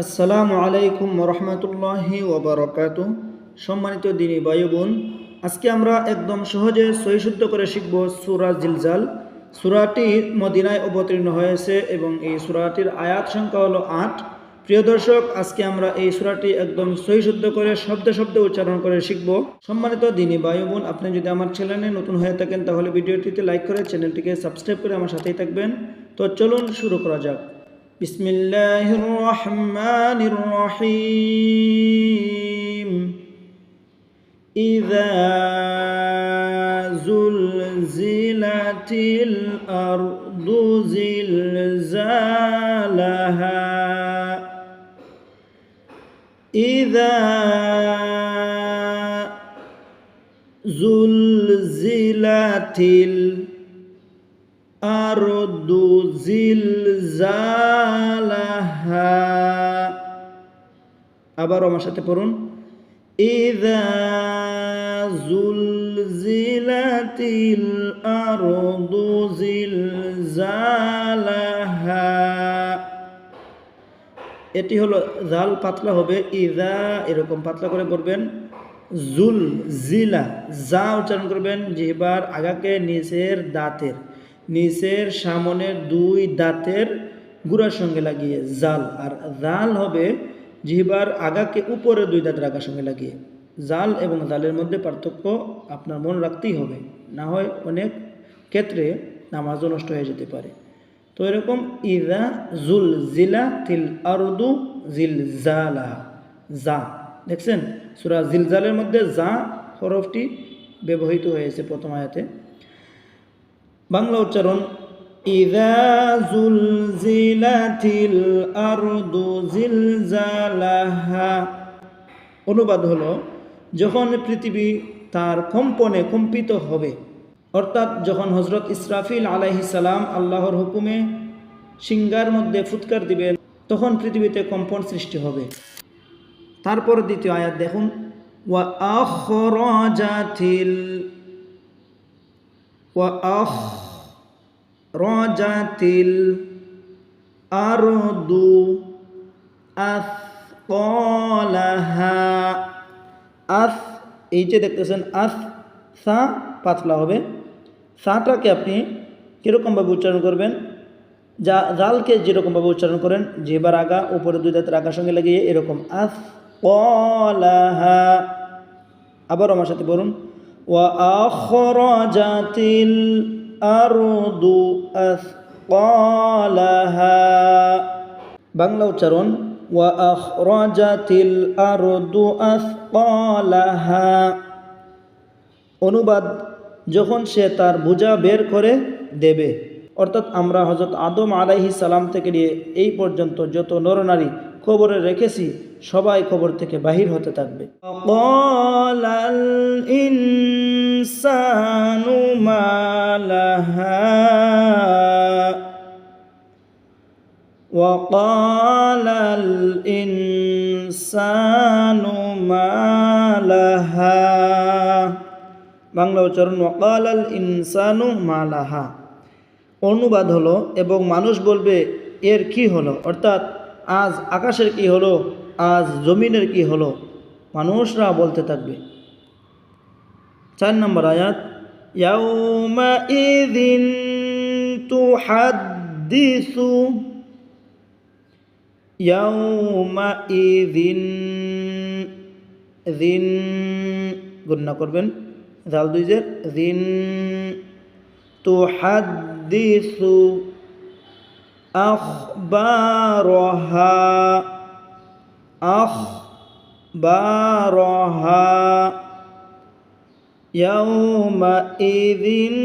আসসালামু আলাইকুম রহমতুল্লাহি ওবরাকাতু। সম্মানিত দিনী ভাই বোন, আজকে আমরা একদম সহজে সহিশুদ্ধ করে শিখব সূরা জিলজাল। সূরাটি মদিনায় অবতীর্ণ হয়েছে এবং এই সূরাটির আয়াত সংখ্যা হলো ৮। প্রিয় দর্শক, আজকে আমরা এই সূরাটি একদম সহিশুদ্ধ করে শব্দে শব্দে উচ্চারণ করে শিখব। সম্মানিত দিনী ভাই বোন, আপনি যদি আমার চ্যানেলে নতুন হয়ে থাকেন তাহলে ভিডিওটিতে লাইক করে চ্যানেলটিকে সাবস্ক্রাইব করে আমার সাথেই থাকবেন। তো চলুন শুরু করা যাক। بسم الله الرحمن الرحيم إذا زلزلت الأرض زلزالها إذا زلزلت الأرض زلزالها আবার আমার সাথে পড়ুন إذا زلزلت الأرض زلزالها। এটি হলো জাল পাতলা হবে, ইদা এরকম পাতলা করে পড়বেন। জুল জিলা যা উচ্চারণ করবেন জিহ্বার আগাকে নিচের সামনের দুই দাঁতের গুড়ার সঙ্গে লাগিয়ে জাল, আর জাল হবে জিহ্বার আগাকে উপরে দুই দাঁতের আগার সঙ্গে লাগিয়ে। জাল এবং জালের মধ্যে পার্থক্য আপনার মনে রাখতেই হবে, না হয় অনেক ক্ষেত্রে নামাজও নষ্ট হয়ে যেতে পারে। তো এরকম ইদা জুল জিলা তিল আরদু জিলজালা, যা দেখছেন সূরা জিলজালের মধ্যে যা হরফটি ব্যবহৃত হয়েছে প্রথম আয়াতে। বাংলা উচ্চারণ ইদা জুলজিলাতিল আরদু জিলজালাহা। অনুবাদ হলো যখন পৃথিবী তার কম্পনে কম্পিত হবে, অর্থাৎ যখন হযরত ইসরাফিল আলাইহিস সালাম আল্লাহর হুকুমে সিংহার মধ্যে ফুৎকার দিবেন তখন পৃথিবীতে কম্পন সৃষ্টি হবে। তারপর দ্বিতীয় আয়াত দেখুন ওয়া আখরাজাতিল আরদু আথকালাহা। আস এই যে দেখতেছেন আস সা পাতলা হবে, সাটাকে আপনি কীরকমভাবে উচ্চারণ করবেন, যা জালকে যেরকমভাবে উচ্চারণ করেন জিহ্বার আগা উপরে দুই দাঁতের আগার সঙ্গে লাগিয়ে এরকম আস কলাহা। আবার আমার সাথে বলুন ওয়া আখরাজাতিল আরদু আথকালাহা। বাংলা উচ্চারণ ওয়া আখরাজাতিল আরদু আথকালাহা। অনুবাদ যখন সে তার বোঝা বের করে দেবে, অর্থাৎ আমরা হযরত আদম আলাইহিস সালাম থেকে নিয়ে এই পর্যন্ত যত নরনারী কবরে রেখেছি সবাই কবর থেকে বাহির হতে থাকবে। ক্বালাল ইনসানু মা লাহা ওয়া ক্বালাল ইনসানু মা লাহা। বাংলা উচ্চারণ ওয়া ক্বালাল ইনসানু মা লাহা। অনুবাদ হলো এবং মানুষ বলবে এর কি হলো, অর্থাৎ আজ আকাশের কি হলো, আজ জমিনের কি হলো, মানুষরা বলতে থাকবে। 4 নম্বর আয়াত ইয়াউমা ইযিন তুহাদ্দিসু। ইয়াউমা ইযিন যিন গুণনা করবেন, জাল দুই জের যিন তুহাদ্দিসু আখবারহা আখবারহা। ইয়াউমা ইযিন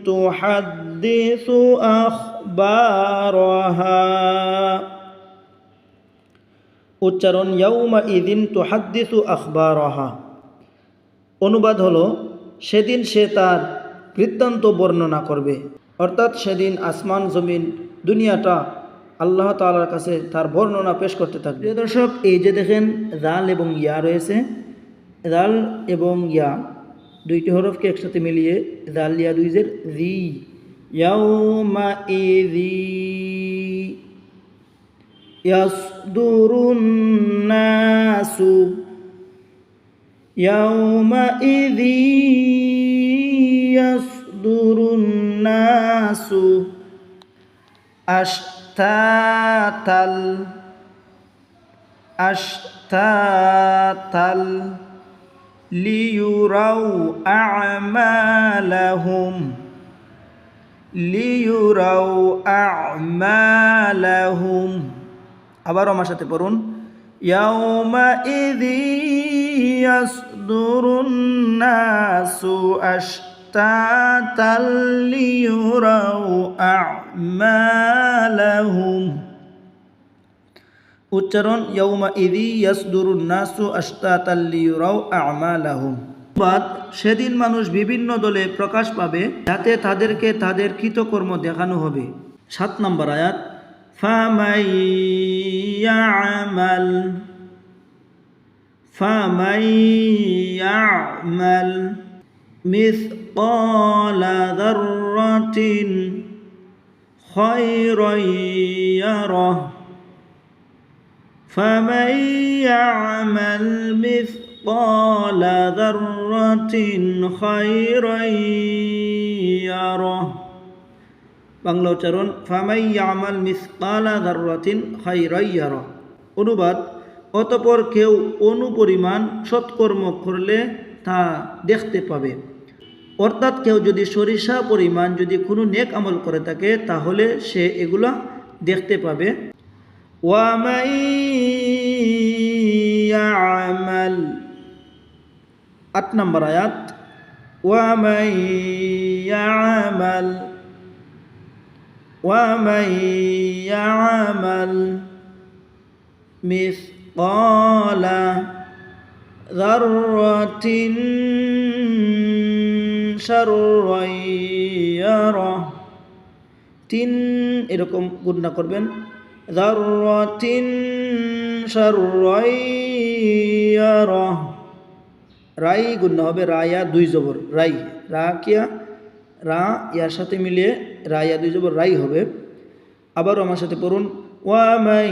তুহাদ্দিসু আখবারহা। উচ্চারণ ইয়াউমা ইযিন তুহাদ্দিসু আখবারহা। অনুবাদ হলো সেদিন সে তার বৃত্তান্ত বর্ণনা করবে, অর্থাৎ সেদিন আসমান জমিন দুনিয়াটা আল্লাহ তাআলার কাছে তার বর্ণনা পেশ করতে থাকবে। প্রিয় দর্শক, এই যে দেখেন জাল এবং ইয়া রয়েছে, জাল এবং ইয়া দুইটি হরফকে একসাথে মিলিয়ে জাল ইয়া দুই জের জি, ইয়াউমাইযি ইয়াসদুরুন নাসু ইয়াউমাইযি ইয়াসদুরুন নাসু আশতাতাল আশতাতাল লিয়ুরাউ আ'মালাহুম লিয়ুরাউ আ'মালাহুম। আবার আমার সাথে পড়ুন, ইয়াউমাইযি ইয়াসদুরুন নাসু আশতাতাল লিয়ুরাউ আ'মালাহুম। উচ্চারণ ইয়াউমাইযি ইয়াসদুরুন নাসু আশতাতাল লিয়ুরাউ আ'মালাহুম। বাদ সেদিন মানুষ বিভিন্ন দলে প্রকাশ পাবে যাতে তাদেরকে তাদের কৃতকর্ম দেখানো হবে। 7 নম্বর আয়াত, ফামাই ইয়া'মাল মিসকালা যাররাতিন খায়রান ইয়ারাহ ফামান ইয়া'মাল مثقال ذرة خيرا يره। বাংলা উচ্চারণ, ফামাই ইয়ামাল মিসকালা যাররাতিন খায়রান ইয়ারা। অনুবাদ, অতঃপর কেউ অনুপরিমাণ সৎকর্ম করলে তা দেখতে পাবে। অর্থাৎ কেউ যদি সরিষা পরিমাণ যদি কোনো নেক আমল করে থাকে তাহলে সে এগুলা দেখতে পাবে। ওয়ামাই ইয়ামাল 8 নম্বর আয়াত, ওয়ামাই ইয়ামাল মিসকালা যাররাতিন শাররান ইয়ারাহ। 3 এরকম গুণনা করবেন, যাররাতিন শাররান ইয়ারাহ। রাই গুণনা হবে রায়া 2 জবর, রাই রা কিয়া রা ইয়ার সাথে মিলিয়ে রায়া 2 জবর রাই হবে। আবার আমার সাথে পড়ুন, ওয়ামাই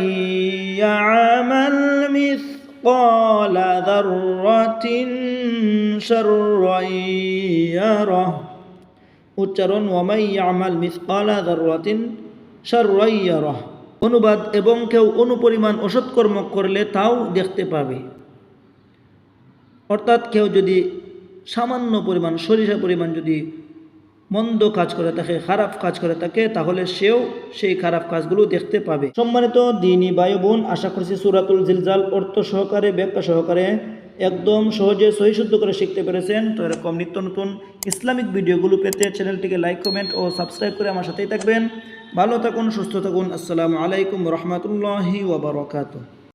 ইয়ামাল মিসকালা যাররাতিন শাররান ইয়ারাহ। উচ্চারণ, ওয়ামাই ইয়ামাল মিসকালা যাররাতিন শাররান ইয়ারাহ। অনুবাদ, এবং কেউ অনুপরিমাণ অসৎকর্ম করলে তাও দেখতে পাবে। অর্থাৎ কেউ যদি সামান্য পরিমাণ সরিষা পরিমাণ যদি মন্দ কাজ করে থাকে, খারাপ কাজ করে থাকে, তাহলে সেও সেই খারাপ কাজগুলো দেখতে পাবে। সম্মানিত দ্বীনি ভাই বোন, আশা করছি সূরাতুল জিলজাল অর্থ সহকারে ব্যাখ্যা সহকারে একদম সহজে সহি শুদ্ধ করে শিখতে পেরেছেন। তো এরকম নিত্য নতুন ইসলামিক ভিডিওগুলো পেতে চ্যানেলটিকে লাইক, কমেন্ট ও সাবস্ক্রাইব করে আমার সাথেই থাকবেন। ভালো থাকুন, সুস্থ থাকুন। আসসালামু আলাইকুম ওয়া রাহমাতুল্লাহি ওয়া বারাকাতুহু।